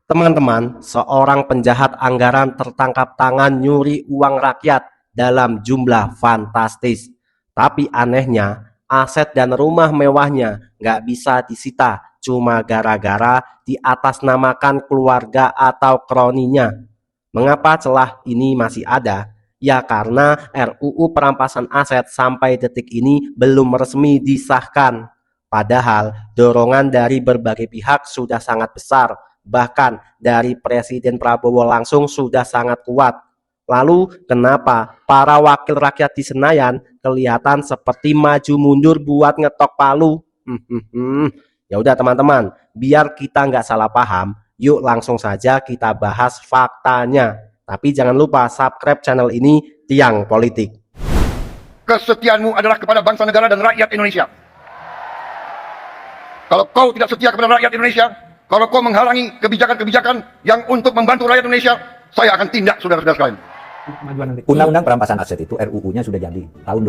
Teman-teman, seorang penjahat anggaran tertangkap tangan nyuri uang rakyat dalam jumlah fantastis. Tapi anehnya, aset dan rumah mewahnya nggak bisa disita cuma gara-gara diatasnamakan keluarga atau kroninya. Mengapa celah ini masih ada? Ya karena RUU perampasan aset sampai detik ini belum resmi disahkan. Padahal dorongan dari berbagai pihak sudah sangat besar, bahkan dari Presiden Prabowo langsung sudah sangat kuat. Lalu kenapa para wakil rakyat di Senayan kelihatan seperti maju mundur buat ngetok palu? Ya udah teman-teman, biar kita nggak salah paham, yuk langsung saja kita bahas faktanya. Tapi jangan lupa subscribe channel ini, Tiang Politik. Kesetiaanmu adalah kepada bangsa negara dan rakyat Indonesia. Kalau kau tidak setia kepada rakyat Indonesia, kalau kau menghalangi kebijakan-kebijakan yang untuk membantu rakyat Indonesia, saya akan tindak saudara-saudara sekalian. Undang-undang perampasan aset itu RUU-nya sudah jadi tahun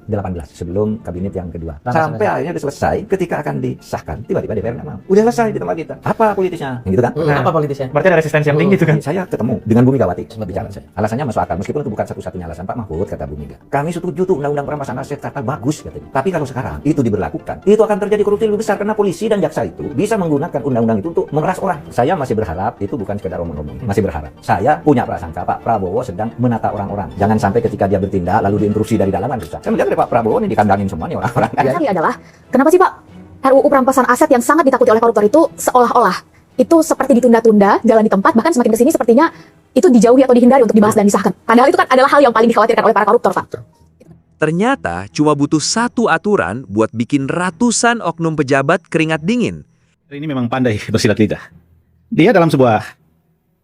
2018 sebelum kabinet yang kedua. Sampai akhirnya sudah selesai, ketika akan disahkan tiba-tiba DPR nggak mau. Udah selesai di tempat kita. Apa politisnya? Gitu kan? Apa politisnya? Berarti ada resistensi yang tinggi itu kan? Saya ketemu dengan Bu Megawati sempat bicara saya. Alasannya masuk akal meskipun itu bukan satu-satunya alasan Pak Mahfud, kata Bu Mega. Kami setuju tuh undang-undang perampasan aset, kata bagus katanya. Tapi kalau sekarang itu diberlakukan, itu akan terjadi korupsi lebih besar karena polisi dan jaksa itu bisa menggunakan undang-undang itu untuk memeras orang. Saya masih berharap itu bukan sekedar omong-omong. Masih berharap. Saya punya prasangka Pak Prabowo sedang menata orang-orang. Jangan sampai ketika dia bertindak lalu diintruksi dari dalaman susah. Saya melihat dari Pak Prabowo ini dikandangin semua nih orang-orang. Yang adalah, kenapa sih Pak RUU perampasan aset yang sangat ditakuti oleh koruptor itu seolah-olah itu seperti ditunda-tunda, jalan di tempat, bahkan semakin kesini sepertinya itu dijauhi atau dihindari untuk dibahas dan disahkan. Padahal itu kan adalah hal yang paling dikhawatirkan oleh para koruptor, Pak. Ternyata cuma butuh satu aturan buat bikin ratusan oknum pejabat keringat dingin. Ini memang pandai bersilat lidah. Dia dalam sebuah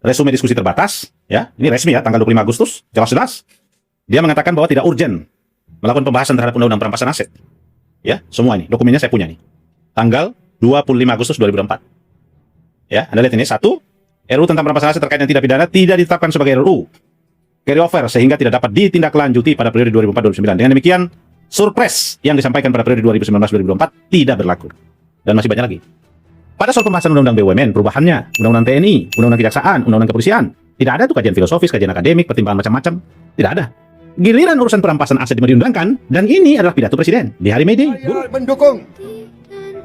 resume diskusi terbatas, ya, ini resmi ya, tanggal 25 Agustus, jelas-jelas, dia mengatakan bahwa tidak urgen melakukan pembahasan terhadap undang-undang perampasan aset. Ya, semua ini, dokumennya saya punya nih. Tanggal 25 Agustus 2004. Ya, Anda lihat ini, satu, RUU tentang perampasan aset terkait dengan tindak pidana tidak ditetapkan sebagai RUU carry over sehingga tidak dapat ditindaklanjuti pada periode 2004-2009. Dengan demikian, surpres yang disampaikan pada periode 2019-2024 tidak berlaku. Dan masih banyak lagi. Pada soal pembahasan undang-undang BUMN, perubahannya, undang-undang TNI, undang-undang kejaksaan, undang-undang kepolisian, tidak ada tuh kajian filosofis, kajian akademik, pertimbangan macam-macam, tidak ada. Giliran urusan perampasan aset diundangkan, dan ini adalah pidato presiden di hari May Day. Saya mendukung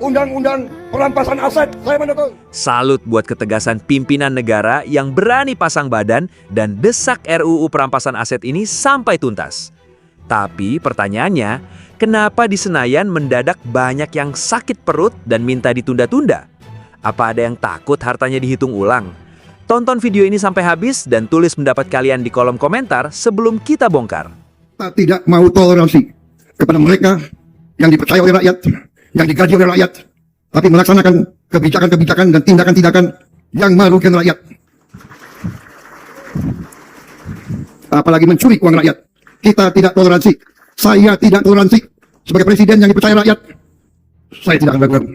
undang-undang perampasan aset, saya mendukung. Salut buat ketegasan pimpinan negara yang berani pasang badan dan desak RUU perampasan aset ini sampai tuntas. Tapi pertanyaannya, kenapa di Senayan mendadak banyak yang sakit perut dan minta ditunda-tunda? Apa ada yang takut hartanya dihitung ulang? Tonton video ini sampai habis dan tulis pendapat kalian di kolom komentar sebelum kita bongkar. Kita tidak mau toleransi kepada mereka yang dipercaya oleh rakyat, yang digaji oleh rakyat, tapi melaksanakan kebijakan-kebijakan dan tindakan-tindakan yang merugikan rakyat. Apalagi mencuri uang rakyat. Kita tidak toleransi. Saya tidak toleransi. Sebagai presiden yang dipercaya rakyat, saya tidak akan lakukan.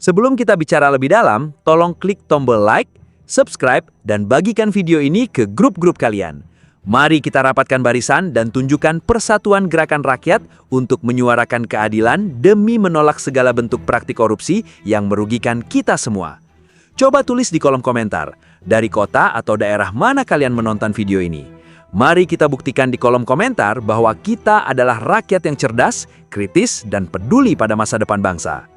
Sebelum kita bicara lebih dalam, tolong klik tombol like, subscribe, dan bagikan video ini ke grup-grup kalian. Mari kita rapatkan barisan dan tunjukkan persatuan gerakan rakyat untuk menyuarakan keadilan demi menolak segala bentuk praktik korupsi yang merugikan kita semua. Coba tulis di kolom komentar, dari kota atau daerah mana kalian menonton video ini. Mari kita buktikan di kolom komentar bahwa kita adalah rakyat yang cerdas, kritis, dan peduli pada masa depan bangsa.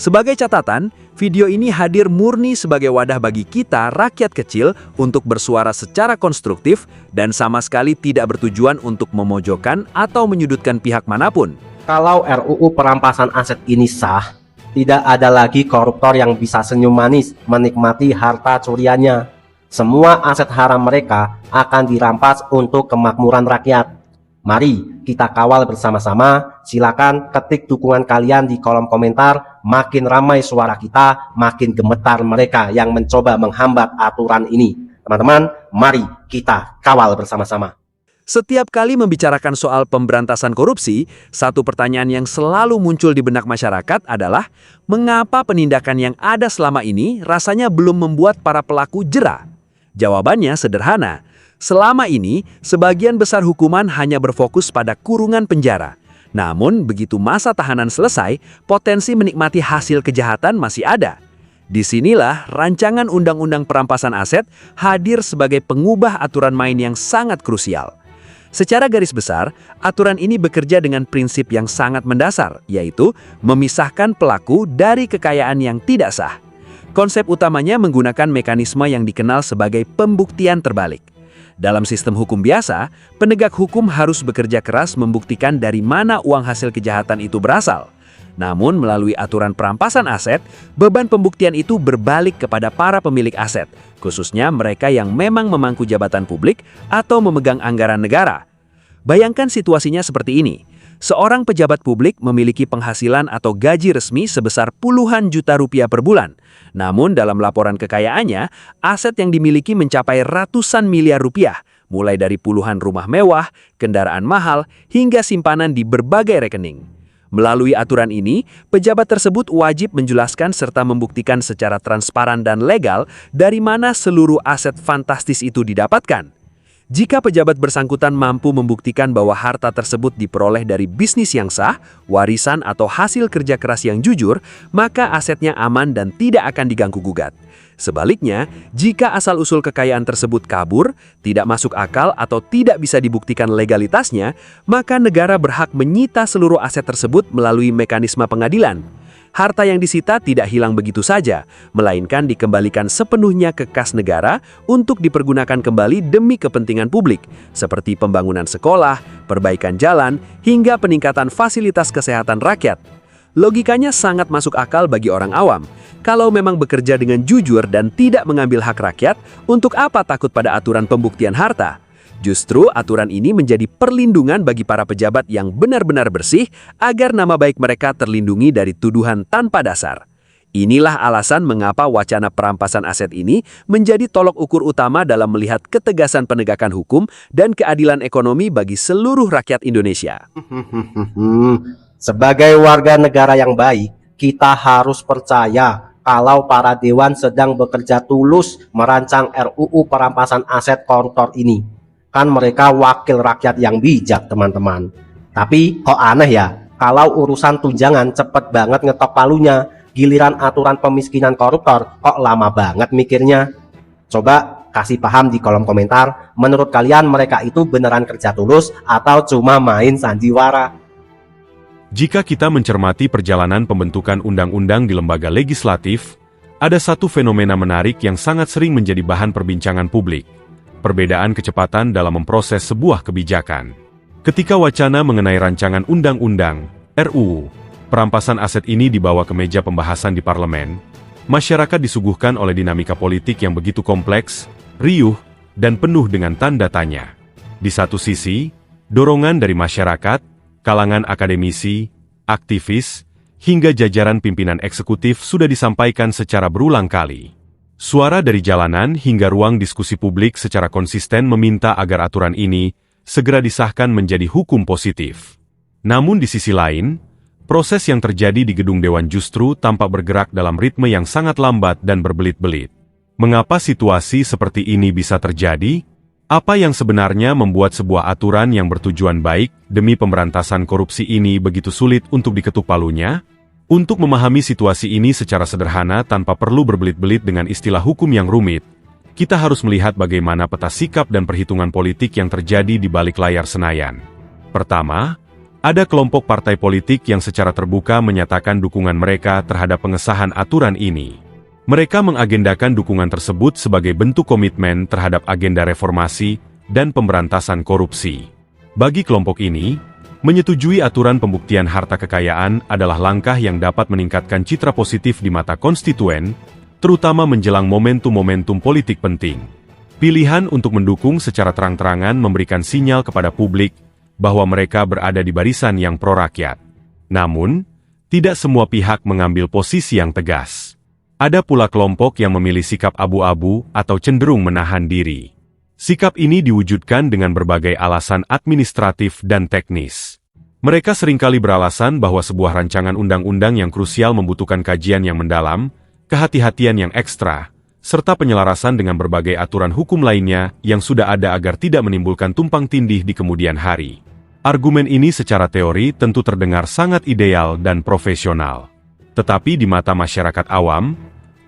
Sebagai catatan, video ini hadir murni sebagai wadah bagi kita, rakyat kecil, untuk bersuara secara konstruktif dan sama sekali tidak bertujuan untuk memojokkan atau menyudutkan pihak manapun. Kalau RUU perampasan aset ini sah, tidak ada lagi koruptor yang bisa senyum manis menikmati harta curiannya. Semua aset haram mereka akan dirampas untuk kemakmuran rakyat. Mari kita kawal bersama-sama. Silakan ketik dukungan kalian di kolom komentar. Makin ramai suara kita, makin gemetar mereka yang mencoba menghambat aturan ini. Teman-teman, mari kita kawal bersama-sama. Setiap kali membicarakan soal pemberantasan korupsi, satu pertanyaan yang selalu muncul di benak masyarakat adalah mengapa penindakan yang ada selama ini rasanya belum membuat para pelaku jera? Jawabannya sederhana. Selama ini, sebagian besar hukuman hanya berfokus pada kurungan penjara. Namun, begitu masa tahanan selesai, potensi menikmati hasil kejahatan masih ada. Disinilah rancangan undang-undang perampasan aset hadir sebagai pengubah aturan main yang sangat krusial. Secara garis besar, aturan ini bekerja dengan prinsip yang sangat mendasar, yaitu memisahkan pelaku dari kekayaan yang tidak sah. Konsep utamanya menggunakan mekanisme yang dikenal sebagai pembuktian terbalik. Dalam sistem hukum biasa, penegak hukum harus bekerja keras membuktikan dari mana uang hasil kejahatan itu berasal. Namun, melalui aturan perampasan aset, beban pembuktian itu berbalik kepada para pemilik aset, khususnya mereka yang memang memangku jabatan publik atau memegang anggaran negara. Bayangkan situasinya seperti ini. Seorang pejabat publik memiliki penghasilan atau gaji resmi sebesar puluhan juta rupiah per bulan. Namun dalam laporan kekayaannya, aset yang dimiliki mencapai ratusan miliar rupiah, mulai dari puluhan rumah mewah, kendaraan mahal, hingga simpanan di berbagai rekening. Melalui aturan ini, pejabat tersebut wajib menjelaskan serta membuktikan secara transparan dan legal dari mana seluruh aset fantastis itu didapatkan. Jika pejabat bersangkutan mampu membuktikan bahwa harta tersebut diperoleh dari bisnis yang sah, warisan atau hasil kerja keras yang jujur, maka asetnya aman dan tidak akan diganggu-gugat. Sebaliknya, jika asal-usul kekayaan tersebut kabur, tidak masuk akal atau tidak bisa dibuktikan legalitasnya, maka negara berhak menyita seluruh aset tersebut melalui mekanisme pengadilan. Harta yang disita tidak hilang begitu saja, melainkan dikembalikan sepenuhnya ke kas negara untuk dipergunakan kembali demi kepentingan publik, seperti pembangunan sekolah, perbaikan jalan, hingga peningkatan fasilitas kesehatan rakyat. Logikanya sangat masuk akal bagi orang awam. Kalau memang bekerja dengan jujur dan tidak mengambil hak rakyat, untuk apa takut pada aturan pembuktian harta? Justru aturan ini menjadi perlindungan bagi para pejabat yang benar-benar bersih agar nama baik mereka terlindungi dari tuduhan tanpa dasar. Inilah alasan mengapa wacana perampasan aset ini menjadi tolok ukur utama dalam melihat ketegasan penegakan hukum dan keadilan ekonomi bagi seluruh rakyat Indonesia. Sebagai warga negara yang baik, kita harus percaya kalau para dewan sedang bekerja tulus merancang RUU perampasan aset koruptor ini. Kan mereka wakil rakyat yang bijak, teman-teman. Tapi kok aneh ya, kalau urusan tunjangan cepet banget ngetok palunya, giliran aturan pemiskinan koruptor kok lama banget mikirnya. Coba kasih paham di kolom komentar, menurut kalian mereka itu beneran kerja tulus atau cuma main sandiwara? Jika kita mencermati perjalanan pembentukan undang-undang di lembaga legislatif, ada satu fenomena menarik yang sangat sering menjadi bahan perbincangan publik. Perbedaan kecepatan dalam memproses sebuah kebijakan. Ketika wacana mengenai rancangan undang-undang, RUU, perampasan aset ini dibawa ke meja pembahasan di parlemen, masyarakat disuguhkan oleh dinamika politik yang begitu kompleks, riuh, dan penuh dengan tanda tanya. Di satu sisi, dorongan dari masyarakat, kalangan akademisi, aktivis, hingga jajaran pimpinan eksekutif sudah disampaikan secara berulang kali. Suara dari jalanan hingga ruang diskusi publik secara konsisten meminta agar aturan ini segera disahkan menjadi hukum positif. Namun di sisi lain, proses yang terjadi di gedung Dewan justru tampak bergerak dalam ritme yang sangat lambat dan berbelit-belit. Mengapa situasi seperti ini bisa terjadi? Apa yang sebenarnya membuat sebuah aturan yang bertujuan baik demi pemberantasan korupsi ini begitu sulit untuk diketuk palunya? Untuk memahami situasi ini secara sederhana tanpa perlu berbelit-belit dengan istilah hukum yang rumit, kita harus melihat bagaimana peta sikap dan perhitungan politik yang terjadi di balik layar Senayan. Pertama, ada kelompok partai politik yang secara terbuka menyatakan dukungan mereka terhadap pengesahan aturan ini. Mereka mengagendakan dukungan tersebut sebagai bentuk komitmen terhadap agenda reformasi dan pemberantasan korupsi. Bagi kelompok ini, menyetujui aturan pembuktian harta kekayaan adalah langkah yang dapat meningkatkan citra positif di mata konstituen, terutama menjelang momentum-momentum politik penting. Pilihan untuk mendukung secara terang-terangan memberikan sinyal kepada publik bahwa mereka berada di barisan yang pro-rakyat. Namun, tidak semua pihak mengambil posisi yang tegas. Ada pula kelompok yang memilih sikap abu-abu atau cenderung menahan diri. Sikap ini diwujudkan dengan berbagai alasan administratif dan teknis. Mereka seringkali beralasan bahwa sebuah rancangan undang-undang yang krusial membutuhkan kajian yang mendalam, kehati-hatian yang ekstra, serta penyelarasan dengan berbagai aturan hukum lainnya yang sudah ada agar tidak menimbulkan tumpang tindih di kemudian hari. Argumen ini secara teori tentu terdengar sangat ideal dan profesional. Tetapi di mata masyarakat awam,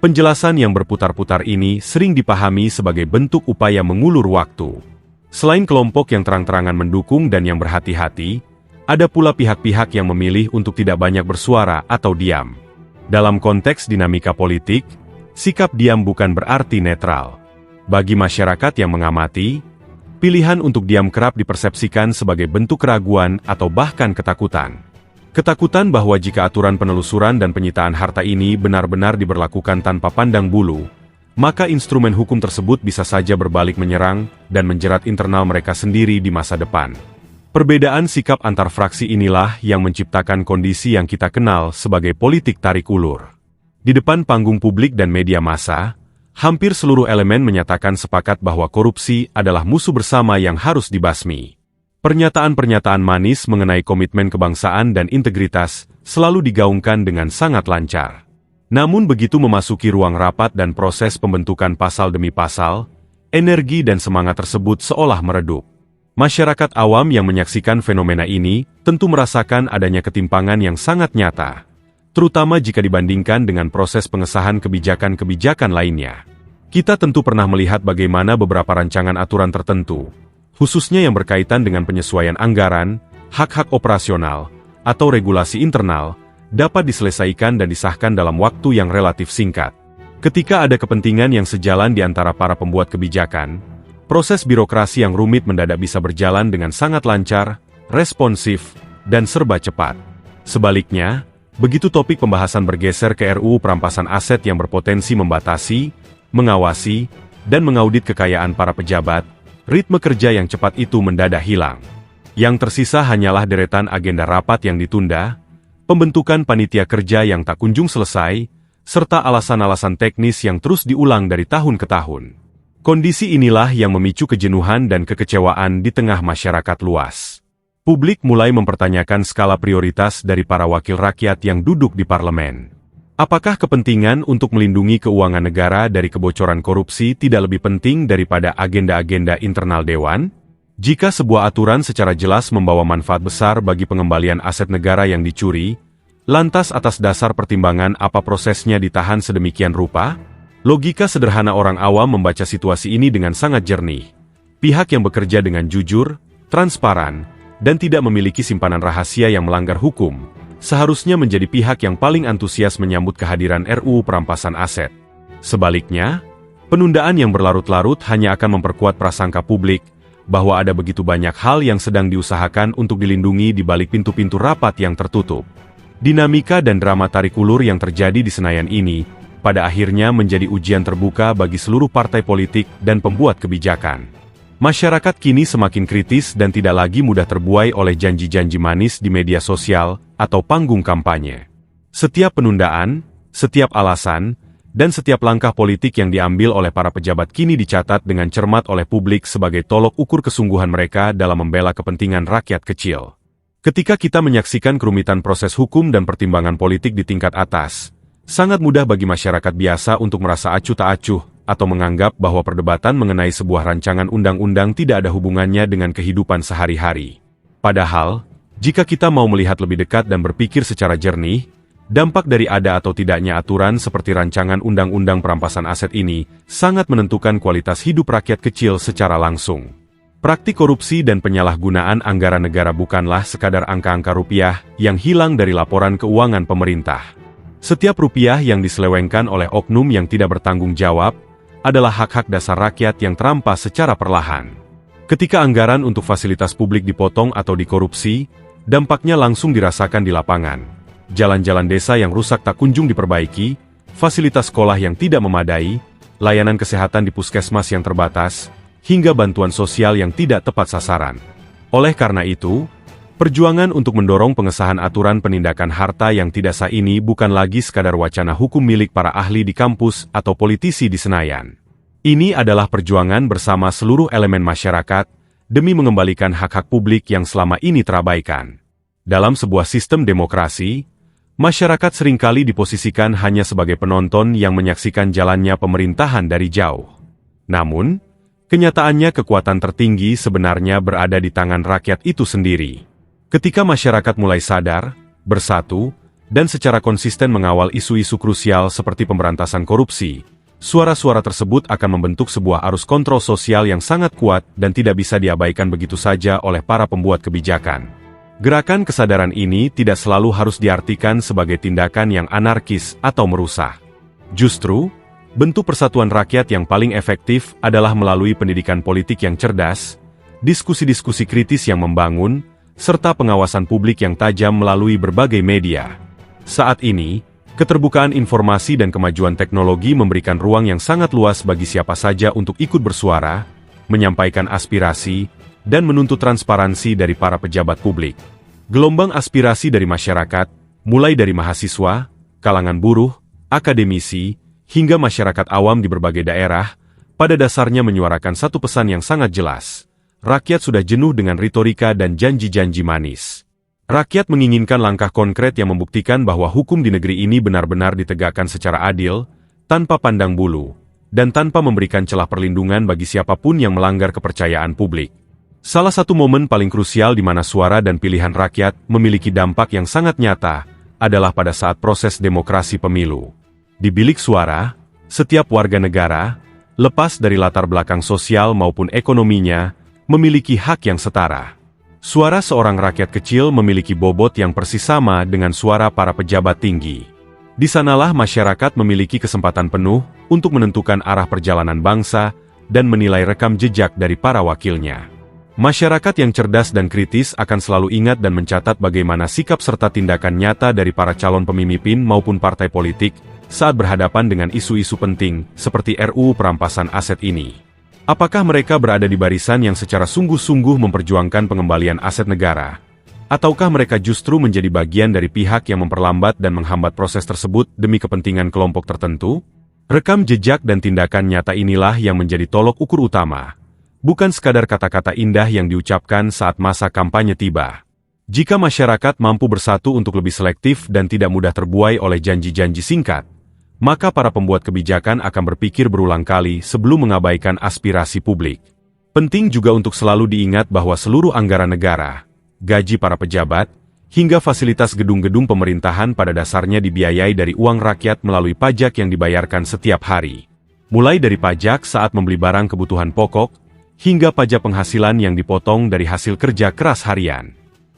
Penjelasan yang berputar-putar ini sering dipahami sebagai bentuk upaya mengulur waktu. Selain kelompok yang terang-terangan mendukung dan yang berhati-hati, ada pula pihak-pihak yang memilih untuk tidak banyak bersuara atau diam. Dalam konteks dinamika politik, sikap diam bukan berarti netral. Bagi masyarakat yang mengamati, pilihan untuk diam kerap dipersepsikan sebagai bentuk keraguan atau bahkan ketakutan. Ketakutan bahwa jika aturan penelusuran dan penyitaan harta ini benar-benar diberlakukan tanpa pandang bulu, maka instrumen hukum tersebut bisa saja berbalik menyerang dan menjerat internal mereka sendiri di masa depan. Perbedaan sikap antar fraksi inilah yang menciptakan kondisi yang kita kenal sebagai politik tarik ulur. Di depan panggung publik dan media massa, hampir seluruh elemen menyatakan sepakat bahwa korupsi adalah musuh bersama yang harus dibasmi. Pernyataan-pernyataan manis mengenai komitmen kebangsaan dan integritas selalu digaungkan dengan sangat lancar. Namun begitu memasuki ruang rapat dan proses pembentukan pasal demi pasal, energi dan semangat tersebut seolah meredup. Masyarakat awam yang menyaksikan fenomena ini tentu merasakan adanya ketimpangan yang sangat nyata, terutama jika dibandingkan dengan proses pengesahan kebijakan-kebijakan lainnya. Kita tentu pernah melihat bagaimana beberapa rancangan aturan tertentu, khususnya yang berkaitan dengan penyesuaian anggaran, hak-hak operasional, atau regulasi internal, dapat diselesaikan dan disahkan dalam waktu yang relatif singkat. Ketika ada kepentingan yang sejalan di antara para pembuat kebijakan, proses birokrasi yang rumit mendadak bisa berjalan dengan sangat lancar, responsif, dan serba cepat. Sebaliknya, begitu topik pembahasan bergeser ke RUU perampasan aset yang berpotensi membatasi, mengawasi, dan mengaudit kekayaan para pejabat, ritme kerja yang cepat itu mendadak hilang. Yang tersisa hanyalah deretan agenda rapat yang ditunda, pembentukan panitia kerja yang tak kunjung selesai, serta alasan-alasan teknis yang terus diulang dari tahun ke tahun. Kondisi inilah yang memicu kejenuhan dan kekecewaan di tengah masyarakat luas. Publik mulai mempertanyakan skala prioritas dari para wakil rakyat yang duduk di parlemen. Apakah kepentingan untuk melindungi keuangan negara dari kebocoran korupsi tidak lebih penting daripada agenda-agenda internal dewan? Jika sebuah aturan secara jelas membawa manfaat besar bagi pengembalian aset negara yang dicuri, lantas atas dasar pertimbangan apa prosesnya ditahan sedemikian rupa? Logika sederhana orang awam membaca situasi ini dengan sangat jernih. Pihak yang bekerja dengan jujur, transparan, dan tidak memiliki simpanan rahasia yang melanggar hukum, seharusnya menjadi pihak yang paling antusias menyambut kehadiran RUU perampasan aset. Sebaliknya, penundaan yang berlarut-larut hanya akan memperkuat prasangka publik bahwa ada begitu banyak hal yang sedang diusahakan untuk dilindungi di balik pintu-pintu rapat yang tertutup. Dinamika dan drama tarik ulur yang terjadi di Senayan ini, pada akhirnya menjadi ujian terbuka bagi seluruh partai politik dan pembuat kebijakan. Masyarakat kini semakin kritis dan tidak lagi mudah terbuai oleh janji-janji manis di media sosial atau panggung kampanye. Setiap penundaan, setiap alasan, dan setiap langkah politik yang diambil oleh para pejabat kini dicatat dengan cermat oleh publik sebagai tolok ukur kesungguhan mereka dalam membela kepentingan rakyat kecil. Ketika kita menyaksikan kerumitan proses hukum dan pertimbangan politik di tingkat atas, sangat mudah bagi masyarakat biasa untuk merasa acuh tak acuh, atau menganggap bahwa perdebatan mengenai sebuah rancangan undang-undang tidak ada hubungannya dengan kehidupan sehari-hari. Padahal, jika kita mau melihat lebih dekat dan berpikir secara jernih, dampak dari ada atau tidaknya aturan seperti rancangan undang-undang perampasan aset ini sangat menentukan kualitas hidup rakyat kecil secara langsung. Praktik korupsi dan penyalahgunaan anggaran negara bukanlah sekadar angka-angka rupiah yang hilang dari laporan keuangan pemerintah. Setiap rupiah yang diselewengkan oleh oknum yang tidak bertanggung jawab adalah hak-hak dasar rakyat yang terampas secara perlahan. Ketika anggaran untuk fasilitas publik dipotong atau dikorupsi, dampaknya langsung dirasakan di lapangan. Jalan-jalan desa yang rusak tak kunjung diperbaiki, fasilitas sekolah yang tidak memadai, layanan kesehatan di puskesmas yang terbatas, hingga bantuan sosial yang tidak tepat sasaran. Oleh karena itu, perjuangan untuk mendorong pengesahan aturan penindakan harta yang tidak sah ini bukan lagi sekadar wacana hukum milik para ahli di kampus atau politisi di Senayan. Ini adalah perjuangan bersama seluruh elemen masyarakat demi mengembalikan hak-hak publik yang selama ini terabaikan. Dalam sebuah sistem demokrasi, masyarakat seringkali diposisikan hanya sebagai penonton yang menyaksikan jalannya pemerintahan dari jauh. Namun, kenyataannya kekuatan tertinggi sebenarnya berada di tangan rakyat itu sendiri. Ketika masyarakat mulai sadar, bersatu, dan secara konsisten mengawal isu-isu krusial seperti pemberantasan korupsi, suara-suara tersebut akan membentuk sebuah arus kontrol sosial yang sangat kuat dan tidak bisa diabaikan begitu saja oleh para pembuat kebijakan. Gerakan kesadaran ini tidak selalu harus diartikan sebagai tindakan yang anarkis atau merusak. Justru, bentuk persatuan rakyat yang paling efektif adalah melalui pendidikan politik yang cerdas, diskusi-diskusi kritis yang membangun, serta pengawasan publik yang tajam melalui berbagai media. Saat ini, keterbukaan informasi dan kemajuan teknologi memberikan ruang yang sangat luas bagi siapa saja untuk ikut bersuara, menyampaikan aspirasi, dan menuntut transparansi dari para pejabat publik. Gelombang aspirasi dari masyarakat, mulai dari mahasiswa, kalangan buruh, akademisi, hingga masyarakat awam di berbagai daerah, pada dasarnya menyuarakan satu pesan yang sangat jelas. Rakyat sudah jenuh dengan retorika dan janji-janji manis. Rakyat menginginkan langkah konkret yang membuktikan bahwa hukum di negeri ini benar-benar ditegakkan secara adil, tanpa pandang bulu, dan tanpa memberikan celah perlindungan bagi siapapun yang melanggar kepercayaan publik. Salah satu momen paling krusial di mana suara dan pilihan rakyat memiliki dampak yang sangat nyata adalah pada saat proses demokrasi pemilu. Di bilik suara, setiap warga negara, lepas dari latar belakang sosial maupun ekonominya, memiliki hak yang setara. Suara seorang rakyat kecil memiliki bobot yang persis sama dengan suara para pejabat tinggi. Di sanalah masyarakat memiliki kesempatan penuh untuk menentukan arah perjalanan bangsa dan menilai rekam jejak dari para wakilnya. Masyarakat yang cerdas dan kritis akan selalu ingat dan mencatat bagaimana sikap serta tindakan nyata dari para calon pemimpin maupun partai politik saat berhadapan dengan isu-isu penting seperti RUU perampasan aset ini. Apakah mereka berada di barisan yang secara sungguh-sungguh memperjuangkan pengembalian aset negara? Ataukah mereka justru menjadi bagian dari pihak yang memperlambat dan menghambat proses tersebut demi kepentingan kelompok tertentu? Rekam jejak dan tindakan nyata inilah yang menjadi tolok ukur utama. Bukan sekadar kata-kata indah yang diucapkan saat masa kampanye tiba. Jika masyarakat mampu bersatu untuk lebih selektif dan tidak mudah terbuai oleh janji-janji singkat, maka para pembuat kebijakan akan berpikir berulang kali sebelum mengabaikan aspirasi publik. Penting juga untuk selalu diingat bahwa seluruh anggaran negara, gaji para pejabat, hingga fasilitas gedung-gedung pemerintahan pada dasarnya dibiayai dari uang rakyat melalui pajak yang dibayarkan setiap hari. Mulai dari pajak saat membeli barang kebutuhan pokok, hingga pajak penghasilan yang dipotong dari hasil kerja keras harian.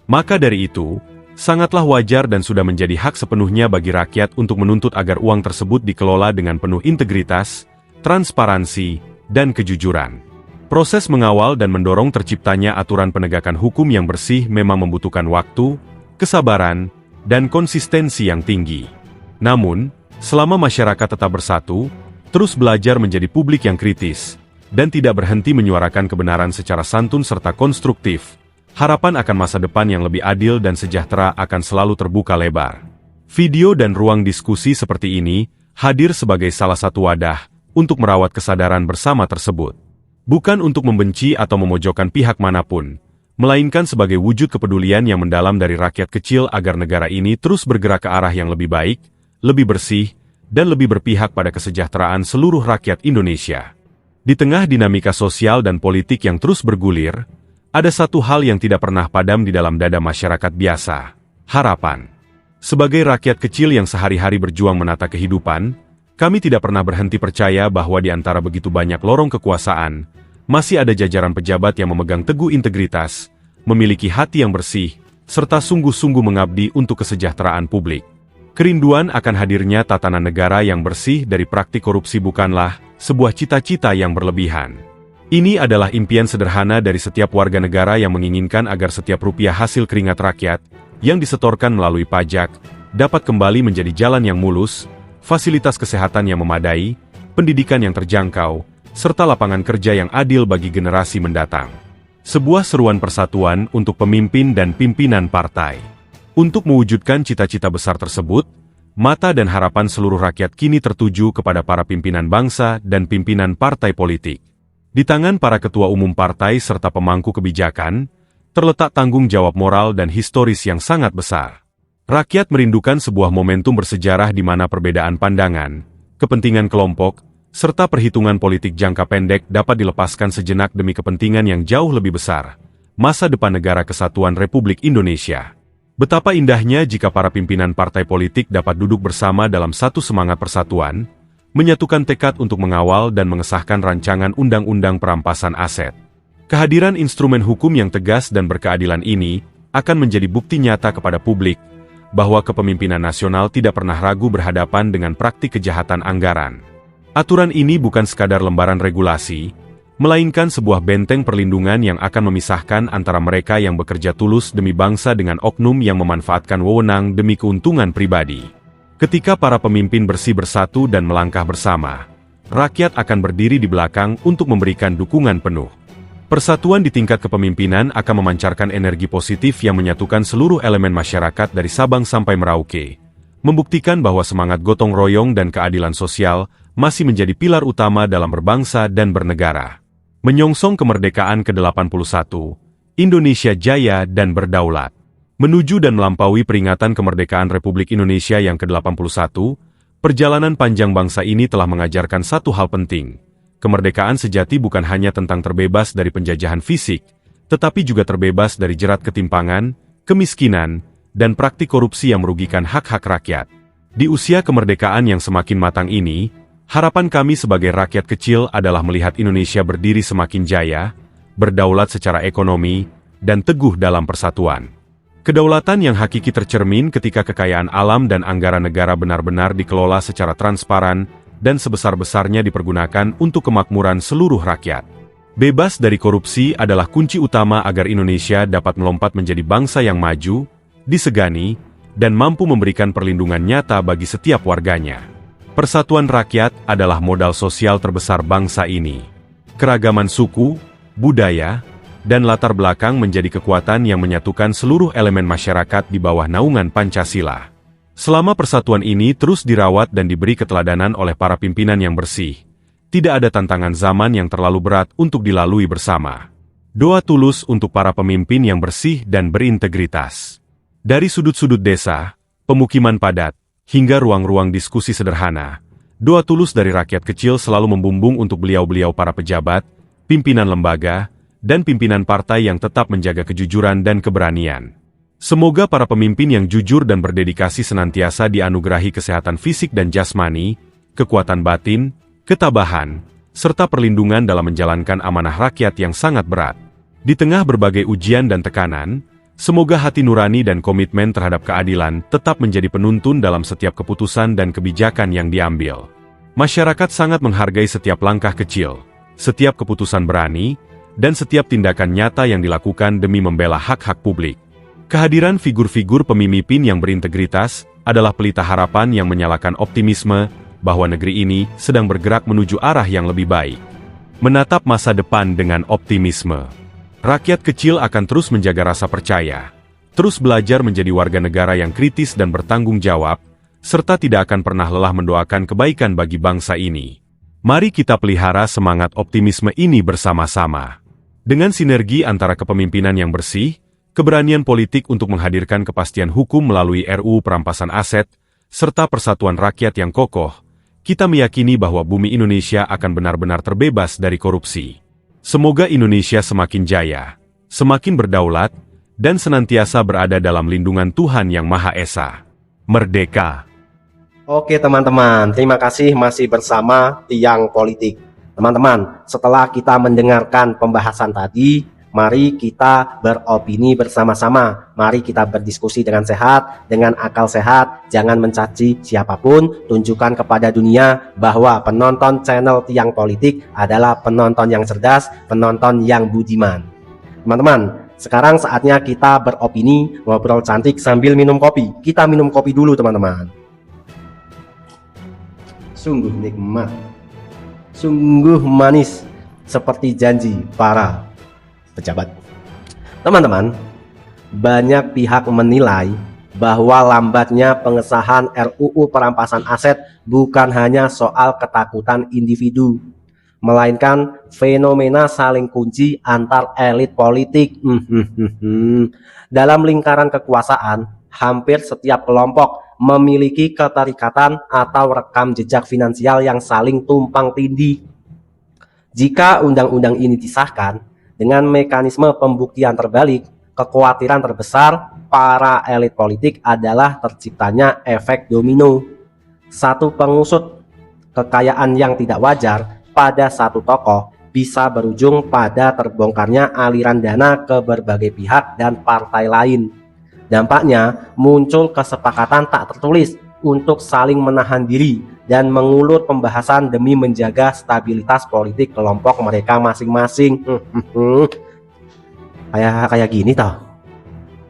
Maka dari itu, sangatlah wajar dan sudah menjadi hak sepenuhnya bagi rakyat untuk menuntut agar uang tersebut dikelola dengan penuh integritas, transparansi, dan kejujuran. Proses mengawal dan mendorong terciptanya aturan penegakan hukum yang bersih memang membutuhkan waktu, kesabaran, dan konsistensi yang tinggi. Namun, selama masyarakat tetap bersatu, terus belajar menjadi publik yang kritis, dan tidak berhenti menyuarakan kebenaran secara santun serta konstruktif, harapan akan masa depan yang lebih adil dan sejahtera akan selalu terbuka lebar. Video dan ruang diskusi seperti ini hadir sebagai salah satu wadah untuk merawat kesadaran bersama tersebut. Bukan untuk membenci atau memojokkan pihak manapun, melainkan sebagai wujud kepedulian yang mendalam dari rakyat kecil agar negara ini terus bergerak ke arah yang lebih baik, lebih bersih, dan lebih berpihak pada kesejahteraan seluruh rakyat Indonesia. Di tengah dinamika sosial dan politik yang terus bergulir, ada satu hal yang tidak pernah padam di dalam dada masyarakat biasa, harapan. Sebagai rakyat kecil yang sehari-hari berjuang menata kehidupan, kami tidak pernah berhenti percaya bahwa di antara begitu banyak lorong kekuasaan, masih ada jajaran pejabat yang memegang teguh integritas, memiliki hati yang bersih, serta sungguh-sungguh mengabdi untuk kesejahteraan publik. Kerinduan akan hadirnya tatanan negara yang bersih dari praktik korupsi bukanlah sebuah cita-cita yang berlebihan. Ini adalah impian sederhana dari setiap warga negara yang menginginkan agar setiap rupiah hasil keringat rakyat yang disetorkan melalui pajak dapat kembali menjadi jalan yang mulus, fasilitas kesehatan yang memadai, pendidikan yang terjangkau, serta lapangan kerja yang adil bagi generasi mendatang. Sebuah seruan persatuan untuk pemimpin dan pimpinan partai. Untuk mewujudkan cita-cita besar tersebut, mata dan harapan seluruh rakyat kini tertuju kepada para pimpinan bangsa dan pimpinan partai politik. Di tangan para ketua umum partai serta pemangku kebijakan, terletak tanggung jawab moral dan historis yang sangat besar. Rakyat merindukan sebuah momentum bersejarah di mana perbedaan pandangan, kepentingan kelompok, serta perhitungan politik jangka pendek dapat dilepaskan sejenak demi kepentingan yang jauh lebih besar, masa depan negara kesatuan Republik Indonesia. Betapa indahnya jika para pimpinan partai politik dapat duduk bersama dalam satu semangat persatuan, menyatukan tekad untuk mengawal dan mengesahkan rancangan undang-undang perampasan aset. Kehadiran instrumen hukum yang tegas dan berkeadilan ini akan menjadi bukti nyata kepada publik bahwa kepemimpinan nasional tidak pernah ragu berhadapan dengan praktik kejahatan anggaran. Aturan ini bukan sekadar lembaran regulasi, melainkan sebuah benteng perlindungan yang akan memisahkan antara mereka yang bekerja tulus demi bangsa dengan oknum yang memanfaatkan wewenang demi keuntungan pribadi. Ketika para pemimpin bersih bersatu dan melangkah bersama, rakyat akan berdiri di belakang untuk memberikan dukungan penuh. Persatuan di tingkat kepemimpinan akan memancarkan energi positif yang menyatukan seluruh elemen masyarakat dari Sabang sampai Merauke, membuktikan bahwa semangat gotong royong dan keadilan sosial masih menjadi pilar utama dalam berbangsa dan bernegara. Menyongsong kemerdekaan ke-81, Indonesia jaya dan berdaulat. Menuju dan melampaui peringatan kemerdekaan Republik Indonesia yang ke-81, perjalanan panjang bangsa ini telah mengajarkan satu hal penting. Kemerdekaan sejati bukan hanya tentang terbebas dari penjajahan fisik, tetapi juga terbebas dari jerat ketimpangan, kemiskinan, dan praktik korupsi yang merugikan hak-hak rakyat. Di usia kemerdekaan yang semakin matang ini, harapan kami sebagai rakyat kecil adalah melihat Indonesia berdiri semakin jaya, berdaulat secara ekonomi, dan teguh dalam persatuan. Kedaulatan yang hakiki tercermin ketika kekayaan alam dan anggaran negara benar-benar dikelola secara transparan dan sebesar-besarnya dipergunakan untuk kemakmuran seluruh rakyat. Bebas dari korupsi adalah kunci utama agar Indonesia dapat melompat menjadi bangsa yang maju, disegani, dan mampu memberikan perlindungan nyata bagi setiap warganya. Persatuan rakyat adalah modal sosial terbesar bangsa ini. Keragaman suku, budaya, dan latar belakang menjadi kekuatan yang menyatukan seluruh elemen masyarakat di bawah naungan Pancasila. Selama persatuan ini terus dirawat dan diberi keteladanan oleh para pimpinan yang bersih, tidak ada tantangan zaman yang terlalu berat untuk dilalui bersama. Doa tulus untuk para pemimpin yang bersih dan berintegritas. Dari sudut-sudut desa, pemukiman padat, hingga ruang-ruang diskusi sederhana, doa tulus dari rakyat kecil selalu membumbung untuk beliau-beliau para pejabat, pimpinan lembaga, dan pimpinan partai yang tetap menjaga kejujuran dan keberanian. Semoga para pemimpin yang jujur dan berdedikasi senantiasa dianugerahi kesehatan fisik dan jasmani, kekuatan batin, ketabahan, serta perlindungan dalam menjalankan amanah rakyat yang sangat berat. Di tengah berbagai ujian dan tekanan, semoga hati nurani dan komitmen terhadap keadilan tetap menjadi penuntun dalam setiap keputusan dan kebijakan yang diambil. Masyarakat sangat menghargai setiap langkah kecil, setiap keputusan berani, dan setiap tindakan nyata yang dilakukan demi membela hak-hak publik. Kehadiran figur-figur pemimpin yang berintegritas adalah pelita harapan yang menyalakan optimisme bahwa negeri ini sedang bergerak menuju arah yang lebih baik. Menatap masa depan dengan optimisme. Rakyat kecil akan terus menjaga rasa percaya, terus belajar menjadi warga negara yang kritis dan bertanggung jawab, serta tidak akan pernah lelah mendoakan kebaikan bagi bangsa ini. Mari kita pelihara semangat optimisme ini bersama-sama. Dengan sinergi antara kepemimpinan yang bersih, keberanian politik untuk menghadirkan kepastian hukum melalui RUU perampasan aset, serta persatuan rakyat yang kokoh, kita meyakini bahwa bumi Indonesia akan benar-benar terbebas dari korupsi. Semoga Indonesia semakin jaya, semakin berdaulat, dan senantiasa berada dalam lindungan Tuhan Yang Maha Esa. Merdeka! Oke teman-teman, terima kasih masih bersama Tiang Politik. Teman-teman, setelah kita mendengarkan pembahasan tadi, mari kita beropini bersama-sama. Mari kita berdiskusi dengan sehat, dengan akal sehat. Jangan mencaci siapapun. Tunjukkan kepada dunia bahwa penonton channel Tiang Politik adalah penonton yang cerdas, penonton yang budiman. Teman-teman, sekarang saatnya kita beropini, ngobrol cantik sambil minum kopi. Kita minum kopi dulu teman-teman. Sungguh nikmat, sungguh manis, seperti janji para pejabat. Teman-teman, banyak pihak menilai bahwa lambatnya pengesahan RUU perampasan aset bukan hanya soal ketakutan individu, melainkan fenomena saling kunci antar elit politik. Dalam lingkaran kekuasaan, hampir setiap kelompok memiliki keterikatan atau rekam jejak finansial yang saling tumpang tindih. Jika undang-undang ini disahkan dengan mekanisme pembuktian terbalik, kekhawatiran terbesar para elit politik adalah terciptanya efek domino. Satu pengusut kekayaan yang tidak wajar pada satu tokoh bisa berujung pada terbongkarnya aliran dana ke berbagai pihak dan partai lain. Dampaknya muncul kesepakatan tak tertulis untuk saling menahan diri dan mengulur pembahasan demi menjaga stabilitas politik kelompok mereka masing-masing. Kayak gini tau.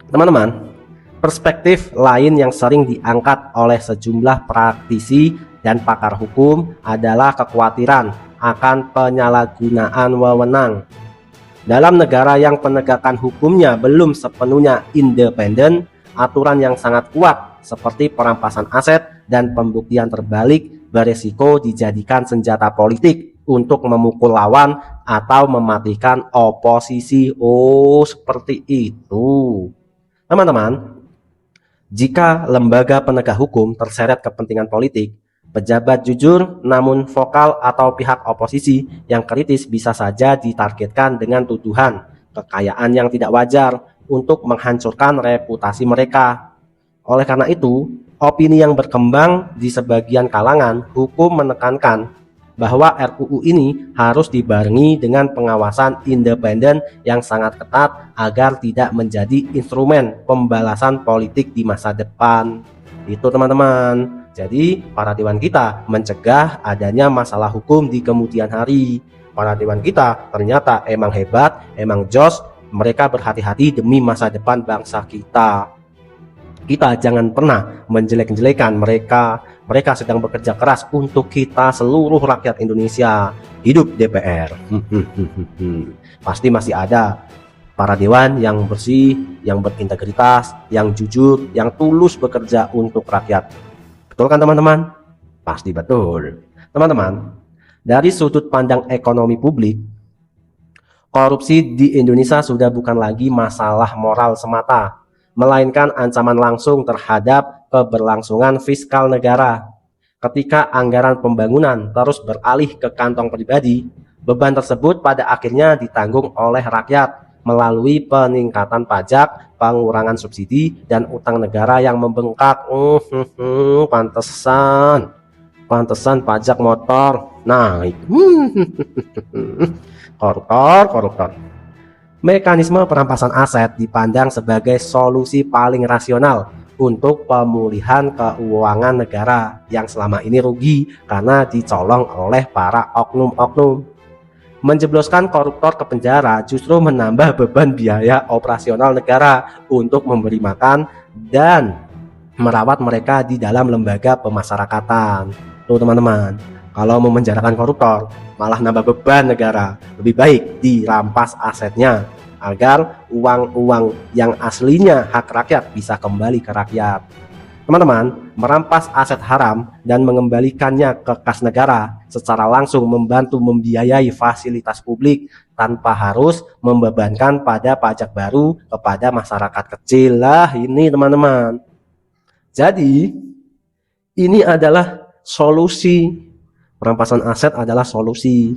Teman-teman, perspektif lain yang sering diangkat oleh sejumlah praktisi dan pakar hukum adalah kekhawatiran akan penyalahgunaan wewenang. Dalam negara yang penegakan hukumnya belum sepenuhnya independen, aturan yang sangat kuat seperti perampasan aset dan pembuktian terbalik beresiko dijadikan senjata politik untuk memukul lawan atau mematikan oposisi. Oh, seperti itu. Teman-teman, jika lembaga penegak hukum terseret kepentingan politik, pejabat jujur namun vokal atau pihak oposisi yang kritis bisa saja ditargetkan dengan tuduhan kekayaan yang tidak wajar untuk menghancurkan reputasi mereka. Oleh karena itu, opini yang berkembang di sebagian kalangan hukum menekankan bahwa RUU ini harus dibarengi dengan pengawasan independen yang sangat ketat agar tidak menjadi instrumen pembalasan politik di masa depan. Itu teman-teman. Jadi para dewan kita mencegah adanya masalah hukum di kemudian hari. Para dewan kita ternyata emang hebat, emang jos, mereka berhati-hati demi masa depan bangsa kita. Kita jangan pernah menjelek-jelekan mereka. Mereka sedang bekerja keras untuk kita seluruh rakyat Indonesia. Hidup DPR. Pasti masih ada para dewan yang bersih, yang berintegritas, yang jujur, yang tulus bekerja untuk rakyat. Betul kan teman-teman? Pasti betul. Teman-teman, dari sudut pandang ekonomi publik, korupsi di Indonesia sudah bukan lagi masalah moral semata, melainkan ancaman langsung terhadap keberlangsungan fiskal negara. Ketika anggaran pembangunan terus beralih ke kantong pribadi, beban tersebut pada akhirnya ditanggung oleh rakyat melalui peningkatan pajak, pengurangan subsidi, dan utang negara yang membengkak. Pantesan pajak motor naik. Koruptor. Mekanisme perampasan aset dipandang sebagai solusi paling rasional untuk pemulihan keuangan negara yang selama ini rugi karena dicolong oleh para oknum-oknum. Menjebloskan koruptor ke penjara justru menambah beban biaya operasional negara untuk memberi makan dan merawat mereka di dalam lembaga pemasyarakatan. Tuh teman-teman, kalau memenjarakan koruptor malah nambah beban negara. Lebih baik dirampas asetnya agar uang-uang yang aslinya hak rakyat bisa kembali ke rakyat. Teman-teman, merampas aset haram dan mengembalikannya ke kas negara secara langsung membantu membiayai fasilitas publik tanpa harus membebankan pada pajak baru kepada masyarakat kecil. Lah ini teman-teman. Jadi, ini adalah solusi. Perampasan aset adalah solusi.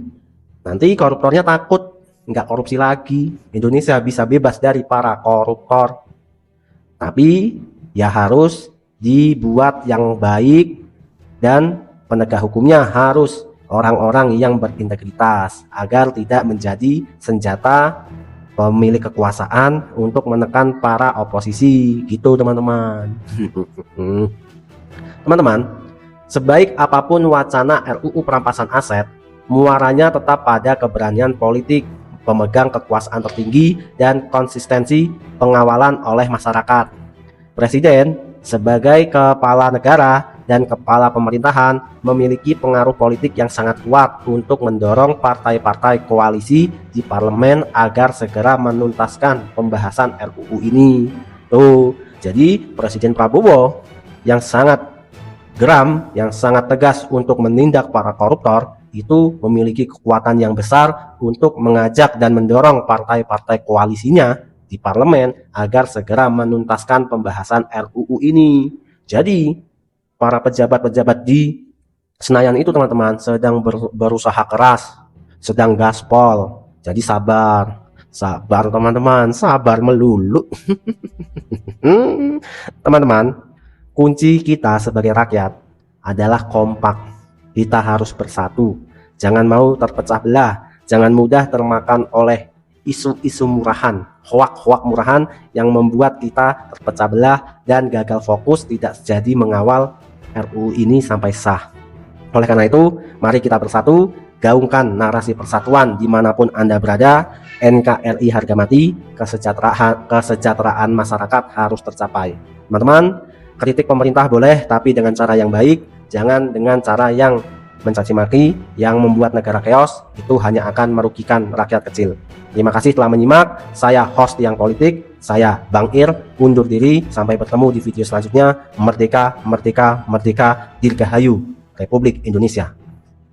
Nanti koruptornya takut nggak korupsi lagi. Indonesia bisa bebas dari para koruptor. Tapi ya harus dibuat yang baik dan penegak hukumnya harus orang-orang yang berintegritas agar tidak menjadi senjata pemilik kekuasaan untuk menekan para oposisi. Gitu teman-teman. Teman-teman, sebaik apapun wacana RUU perampasan aset, muaranya tetap pada keberanian politik pemegang kekuasaan tertinggi dan konsistensi pengawalan oleh masyarakat. Presiden sebagai kepala negara dan kepala pemerintahan memiliki pengaruh politik yang sangat kuat untuk mendorong partai-partai koalisi di parlemen agar segera menuntaskan pembahasan RUU ini. Tuh, jadi Presiden Prabowo yang sangat geram, yang sangat tegas untuk menindak para koruptor itu memiliki kekuatan yang besar untuk mengajak dan mendorong partai-partai koalisinya di parlemen agar segera menuntaskan pembahasan RUU ini. Jadi para pejabat-pejabat di Senayan itu teman-teman sedang berusaha keras, sedang gaspol. Jadi sabar Sabar teman-teman, sabar melulu. Teman-teman, kunci kita sebagai rakyat adalah kompak. Kita harus bersatu. Jangan mau terpecah belah. Jangan mudah termakan oleh isu-isu murahan, hoak-hoak murahan yang membuat kita terpecah belah dan gagal fokus tidak jadi mengawal RUU ini sampai sah. Oleh karena itu, mari kita bersatu, gaungkan narasi persatuan dimanapun Anda berada. NKRI harga mati, kesejahteraan masyarakat harus tercapai. Teman-teman, kritik pemerintah boleh, tapi dengan cara yang baik, jangan dengan cara yang mencaci maki, yang membuat negara chaos. Itu hanya akan merugikan rakyat kecil. Terima kasih telah menyimak. Saya host Tiang Politik, saya Bang Ir, undur diri. Sampai bertemu di video selanjutnya. Merdeka, merdeka, merdeka, dirgahayu Republik Indonesia.